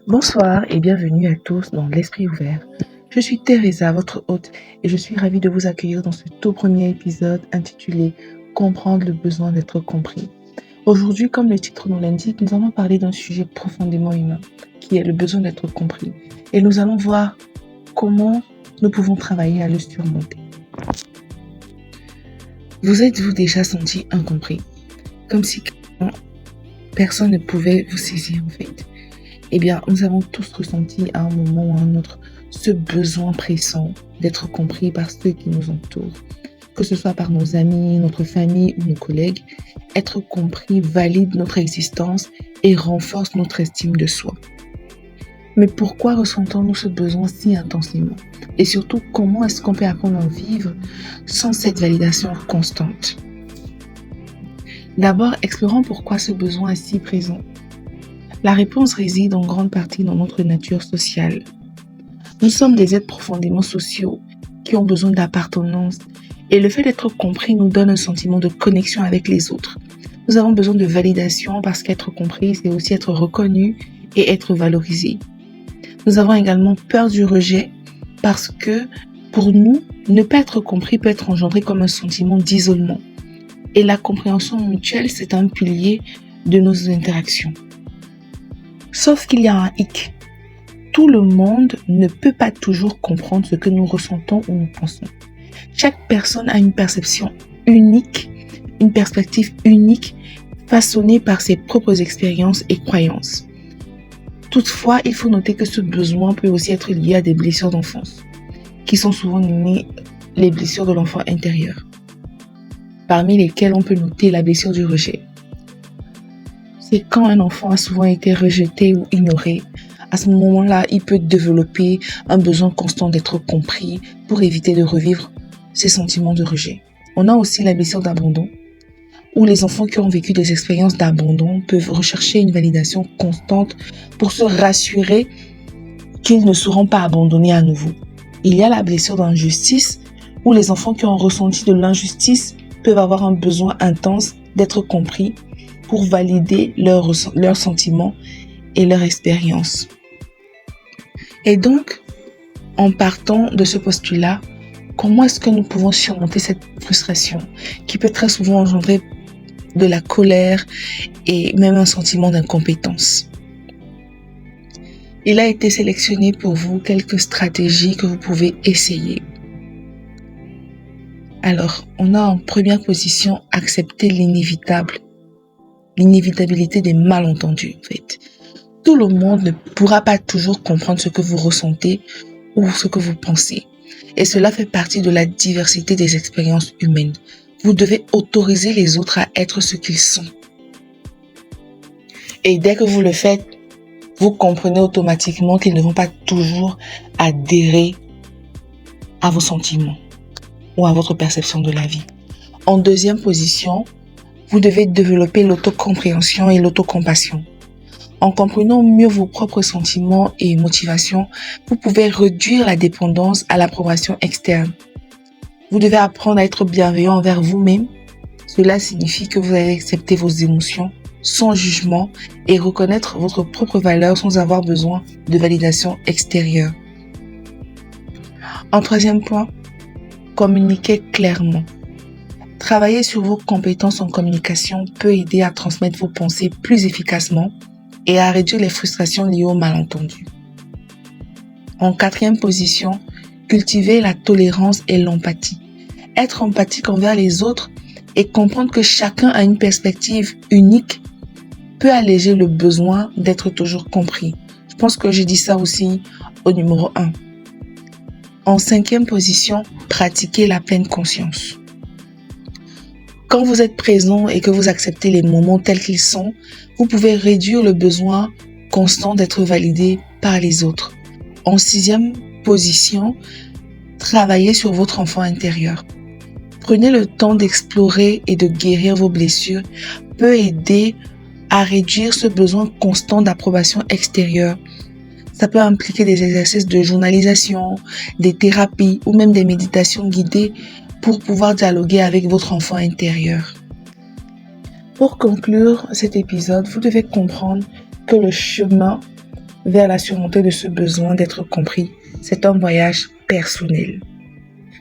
Bonsoir et bienvenue à tous dans l'Esprit ouvert. Je suis Teresa, votre hôte, et je suis ravie de vous accueillir dans ce tout premier épisode intitulé « Comprendre le besoin d'être compris ». Aujourd'hui, comme le titre nous l'indique, nous allons parler d'un sujet profondément humain, qui est le besoin d'être compris. Et nous allons voir comment nous pouvons travailler à le surmonter. Vous êtes-vous déjà senti incompris? Comme si personne ne pouvait vous saisir en fait. Eh bien, nous avons tous ressenti à un moment ou à un autre ce besoin pressant d'être compris par ceux qui nous entourent, que ce soit par nos amis, notre famille ou nos collègues. Être compris valide notre existence et renforce notre estime de soi. Mais pourquoi ressentons-nous ce besoin si intensément? Et surtout, comment est-ce qu'on peut apprendre à vivre sans cette validation constante? D'abord, explorons pourquoi ce besoin est si présent. La réponse réside en grande partie dans notre nature sociale. Nous sommes des êtres profondément sociaux qui ont besoin d'appartenance et le fait d'être compris nous donne un sentiment de connexion avec les autres. Nous avons besoin de validation parce qu'être compris, c'est aussi être reconnu et être valorisé. Nous avons également peur du rejet parce que pour nous, ne pas être compris peut être engendré comme un sentiment d'isolement. Et la compréhension mutuelle, c'est un pilier de nos interactions. Sauf qu'il y a un hic. Tout le monde ne peut pas toujours comprendre ce que nous ressentons ou nous pensons. Chaque personne a une perception unique, une perspective unique, façonnée par ses propres expériences et croyances. Toutefois, il faut noter que ce besoin peut aussi être lié à des blessures d'enfance, qui sont souvent nommées les blessures de l'enfant intérieur, parmi lesquelles on peut noter la blessure du rejet. C'est quand un enfant a souvent été rejeté ou ignoré. À ce moment-là, il peut développer un besoin constant d'être compris pour éviter de revivre ces sentiments de rejet. On a aussi la blessure d'abandon, où les enfants qui ont vécu des expériences d'abandon peuvent rechercher une validation constante pour se rassurer qu'ils ne seront pas abandonnés à nouveau. Il y a la blessure d'injustice, où les enfants qui ont ressenti de l'injustice peuvent avoir un besoin intense d'être compris pour valider leurs sentiments et leur expérience. Et donc, en partant de ce postulat, comment est-ce que nous pouvons surmonter cette frustration qui peut très souvent engendrer de la colère et même un sentiment d'incompétence? Il a été sélectionné pour vous quelques stratégies que vous pouvez essayer. Alors, on a en première position accepter l'inévitabilité des malentendus en fait. Tout le monde ne pourra pas toujours comprendre ce que vous ressentez ou ce que vous pensez. Et cela fait partie de la diversité des expériences humaines. Vous devez autoriser les autres à être ce qu'ils sont. Et dès que vous le faites, vous comprenez automatiquement qu'ils ne vont pas toujours adhérer à vos sentiments ou à votre perception de la vie. En deuxième position, vous devez développer l'autocompréhension et l'autocompassion. En comprenant mieux vos propres sentiments et motivations, vous pouvez réduire la dépendance à l'approbation externe. Vous devez apprendre à être bienveillant envers vous-même. Cela signifie que vous allez accepter vos émotions sans jugement et reconnaître votre propre valeur sans avoir besoin de validation extérieure. En troisième point, communiquez clairement. Travailler sur vos compétences en communication peut aider à transmettre vos pensées plus efficacement et à réduire les frustrations liées aux malentendus. En quatrième position, cultivez la tolérance et l'empathie. Être empathique envers les autres et comprendre que chacun a une perspective unique peut alléger le besoin d'être toujours compris. Je pense que j'ai dit ça aussi au numéro 1. En cinquième position, pratiquez la pleine conscience. Quand vous êtes présent et que vous acceptez les moments tels qu'ils sont, vous pouvez réduire le besoin constant d'être validé par les autres. En sixième position, travaillez sur votre enfant intérieur. Prenez le temps d'explorer et de guérir vos blessures peut aider à réduire ce besoin constant d'approbation extérieure. Ça peut impliquer des exercices de journalisation, des thérapies ou même des méditations guidées pour pouvoir dialoguer avec votre enfant intérieur. Pour conclure cet épisode, vous devez comprendre que le chemin vers la surmontée de ce besoin d'être compris, c'est un voyage personnel.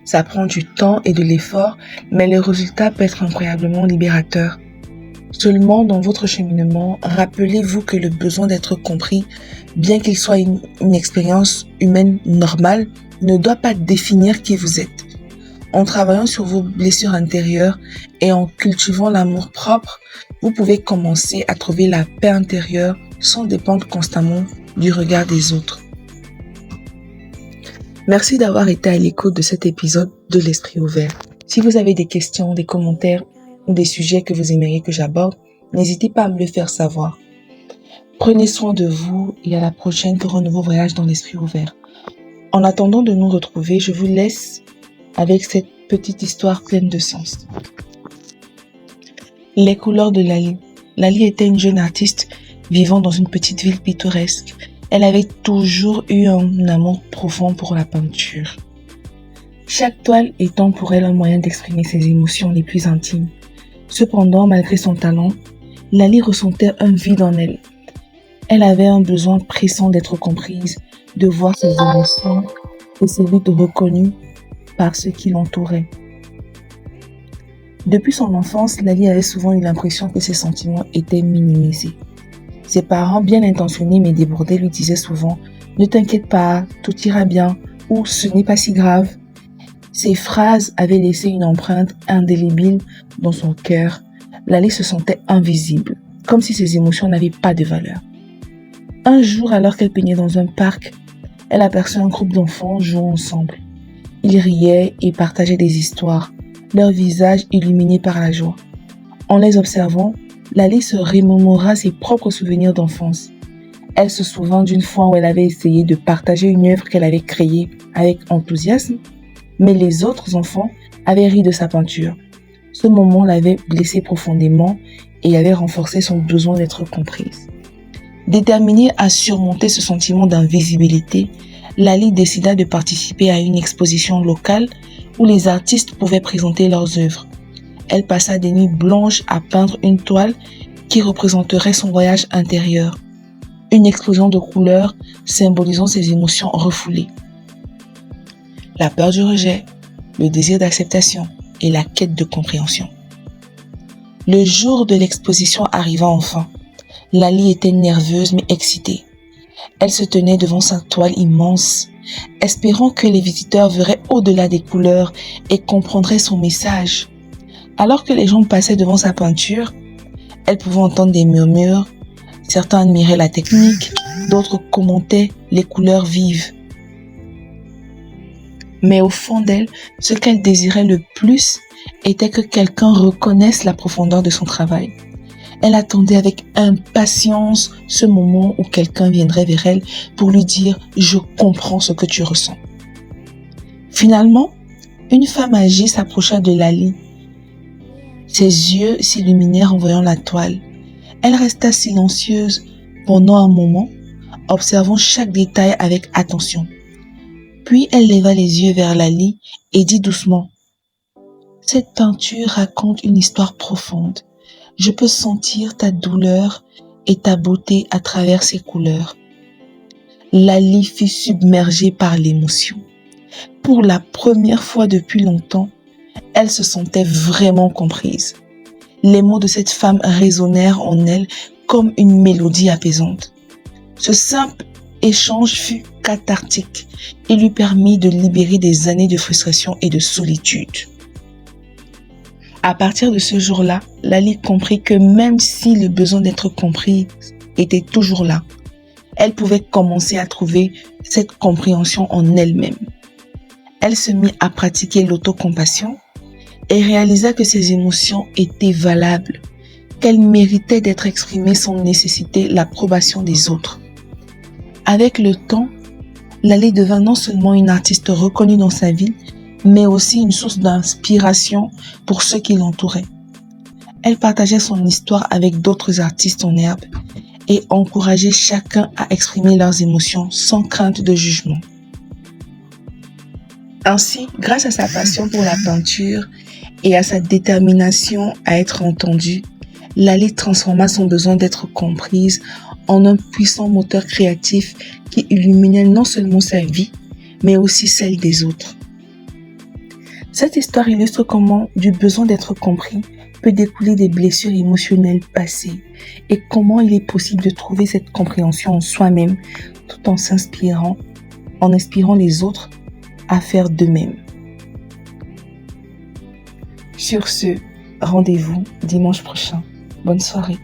Ça prend du temps et de l'effort, mais le résultat peut être incroyablement libérateur. Seulement, dans votre cheminement, rappelez-vous que le besoin d'être compris, bien qu'il soit une expérience humaine normale, ne doit pas définir qui vous êtes. En travaillant sur vos blessures intérieures et en cultivant l'amour propre, vous pouvez commencer à trouver la paix intérieure sans dépendre constamment du regard des autres. Merci d'avoir été à l'écoute de cet épisode de l'Esprit ouvert. Si vous avez des questions, des commentaires ou des sujets que vous aimeriez que j'aborde, n'hésitez pas à me le faire savoir. Prenez soin de vous et à la prochaine pour un nouveau voyage dans l'Esprit ouvert. En attendant de nous retrouver, je vous laisse avec cette petite histoire pleine de sens. Les couleurs de Lali. Lali était une jeune artiste vivant dans une petite ville pittoresque. Elle avait toujours eu un amour profond pour la peinture. Chaque toile étant pour elle un moyen d'exprimer ses émotions les plus intimes. Cependant, malgré son talent, Lali ressentait un vide en elle. Elle avait un besoin pressant d'être comprise, de voir ses émotions et ses vides reconnus par ceux qui l'entouraient. Depuis son enfance, Lali avait souvent eu l'impression que ses sentiments étaient minimisés. Ses parents, bien intentionnés mais débordés, lui disaient souvent « Ne t'inquiète pas, tout ira bien » ou « Ce n'est pas si grave ». Ces phrases avaient laissé une empreinte indélébile dans son cœur. Lali se sentait invisible, comme si ses émotions n'avaient pas de valeur. Un jour, alors qu'elle peignait dans un parc, elle aperçut un groupe d'enfants jouant ensemble. Ils riaient et partageaient des histoires, leurs visages illuminés par la joie. En les observant, Lali se remémora ses propres souvenirs d'enfance. Elle se souvint d'une fois où elle avait essayé de partager une œuvre qu'elle avait créée avec enthousiasme, mais les autres enfants avaient ri de sa peinture. Ce moment l'avait blessée profondément et avait renforcé son besoin d'être comprise. Déterminée à surmonter ce sentiment d'invisibilité, Lali décida de participer à une exposition locale où les artistes pouvaient présenter leurs œuvres. Elle passa des nuits blanches à peindre une toile qui représenterait son voyage intérieur. Une explosion de couleurs symbolisant ses émotions refoulées. La peur du rejet, le désir d'acceptation et la quête de compréhension. Le jour de l'exposition arriva enfin. Lali était nerveuse mais excitée. Elle se tenait devant sa toile immense, espérant que les visiteurs verraient au-delà des couleurs et comprendraient son message. Alors que les gens passaient devant sa peinture, elle pouvait entendre des murmures. Certains admiraient la technique, d'autres commentaient les couleurs vives. Mais au fond d'elle, ce qu'elle désirait le plus était que quelqu'un reconnaisse la profondeur de son travail. Elle attendait avec impatience ce moment où quelqu'un viendrait vers elle pour lui dire « Je comprends ce que tu ressens ». Finalement, une femme âgée s'approcha de Lali. Ses yeux s'illuminèrent en voyant la toile. Elle resta silencieuse pendant un moment, observant chaque détail avec attention. Puis elle leva les yeux vers Lali et dit doucement « Cette peinture raconte une histoire profonde. Je peux sentir ta douleur et ta beauté à travers ces couleurs. » Lali fut submergée par l'émotion. Pour la première fois depuis longtemps, elle se sentait vraiment comprise. Les mots de cette femme résonnèrent en elle comme une mélodie apaisante. Ce simple échange fut cathartique et lui permit de libérer des années de frustration et de solitude. À partir de ce jour-là, Lali comprit que même si le besoin d'être comprise était toujours là, elle pouvait commencer à trouver cette compréhension en elle-même. Elle se mit à pratiquer l'autocompassion et réalisa que ses émotions étaient valables, qu'elles méritaient d'être exprimées sans nécessiter l'approbation des autres. Avec le temps, Lali devint non seulement une artiste reconnue dans sa ville, mais aussi une source d'inspiration pour ceux qui l'entouraient. Elle partageait son histoire avec d'autres artistes en herbe et encourageait chacun à exprimer leurs émotions sans crainte de jugement. Ainsi, grâce à sa passion pour la peinture et à sa détermination à être entendue, Lali transforma son besoin d'être comprise en un puissant moteur créatif qui illuminait non seulement sa vie, mais aussi celle des autres. Cette histoire illustre comment du besoin d'être compris peut découler des blessures émotionnelles passées et comment il est possible de trouver cette compréhension en soi-même tout en inspirant les autres à faire d'eux-mêmes. Sur ce, rendez-vous dimanche prochain. Bonne soirée.